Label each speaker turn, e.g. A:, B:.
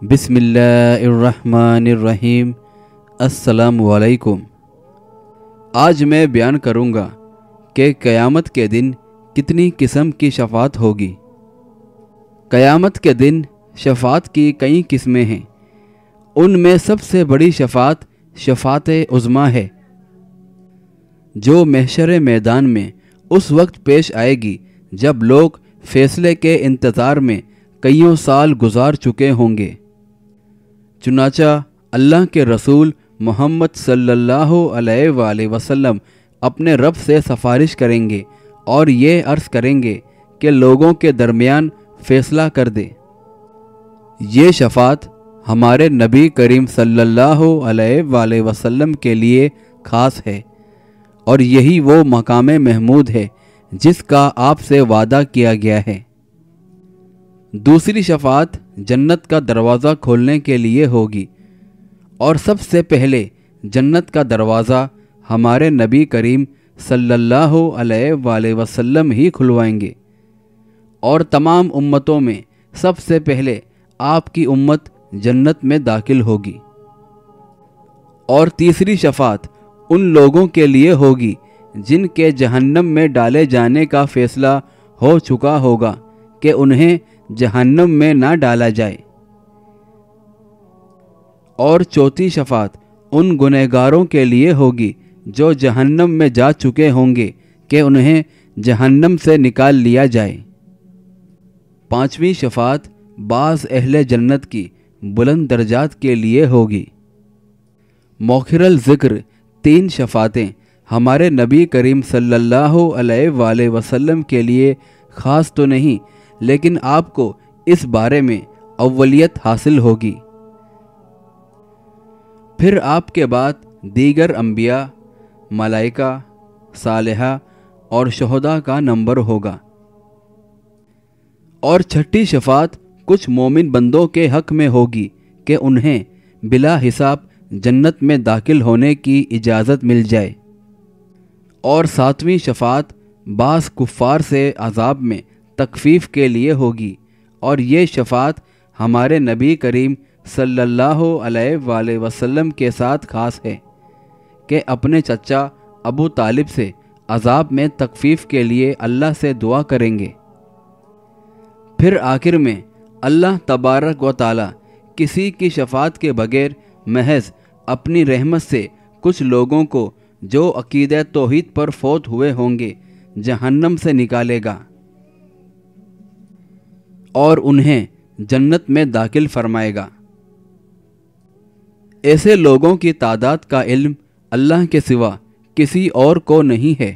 A: بسم اللہ الرحمن الرحیم۔ السلام علیکم۔ آج میں بیان کروں گا کہ قیامت کے دن کتنی قسم کی شفاعت ہوگی۔ قیامت کے دن شفاعت کی کئی قسمیں ہیں۔ ان میں سب سے بڑی شفاعت شفاعت عظمیٰ ہے، جو محشر میدان میں اس وقت پیش آئے گی جب لوگ فیصلے کے انتظار میں کئیوں سال گزار چکے ہوں گے۔ چنانچہ اللہ کے رسول محمد صلی اللہ علیہ وآلہ وسلم اپنے رب سے سفارش کریں گے اور یہ عرض کریں گے کہ لوگوں کے درمیان فیصلہ کر دے۔ یہ شفاعت ہمارے نبی کریم صلی اللہ علیہ وآلہ وسلم کے لیے خاص ہے، اور یہی وہ مقام محمود ہے جس کا آپ سے وعدہ کیا گیا ہے۔ دوسری شفاعت جنت کا دروازہ کھولنے کے لیے ہوگی، اور سب سے پہلے جنت کا دروازہ ہمارے نبی کریم صلی اللہ علیہ وآلہ وسلم ہی کھلوائیں گے، اور تمام امتوں میں سب سے پہلے آپ کی امت جنت میں داخل ہوگی۔ اور تیسری شفاعت ان لوگوں کے لیے ہوگی جن کے جہنم میں ڈالے جانے کا فیصلہ ہو چکا ہوگا کہ انہیں جہنم میں نہ ڈالا جائے۔ اور چوتھی شفاعت ان گنہگاروں کے لیے ہوگی جو جہنم میں جا چکے ہوں گے کہ انہیں جہنم سے نکال لیا جائے۔ پانچویں شفاعت بعض اہل جنت کی بلند درجات کے لیے ہوگی۔ مؤخر الذکر تین شفاعتیں ہمارے نبی کریم صلی اللہ علیہ وآلہ وسلم کے لیے خاص تو نہیں، لیکن آپ کو اس بارے میں اولیت حاصل ہوگی۔ پھر آپ کے بعد دیگر انبیاء، ملائکہ، صالحہ اور شہداء کا نمبر ہوگا۔ اور چھٹی شفاعت کچھ مومن بندوں کے حق میں ہوگی کہ انہیں بلا حساب جنت میں داخل ہونے کی اجازت مل جائے۔ اور ساتویں شفاعت بعض کفار سے عذاب میں تخفیف کے لیے ہوگی، اور یہ شفاعت ہمارے نبی کریم صلی اللہ علیہ وآلہ وسلم کے ساتھ خاص ہے کہ اپنے چچا ابو طالب سے عذاب میں تخفیف کے لیے اللہ سے دعا کریں گے۔ پھر آخر میں اللہ تبارک و تعالی کسی کی شفاعت کے بغیر محض اپنی رحمت سے کچھ لوگوں کو جو عقیدہ توحید پر فوت ہوئے ہوں گے جہنم سے نکالے گا اور انہیں جنت میں داخل فرمائے گا۔ ایسے لوگوں کی تعداد کا علم اللہ کے سوا کسی اور کو نہیں ہے۔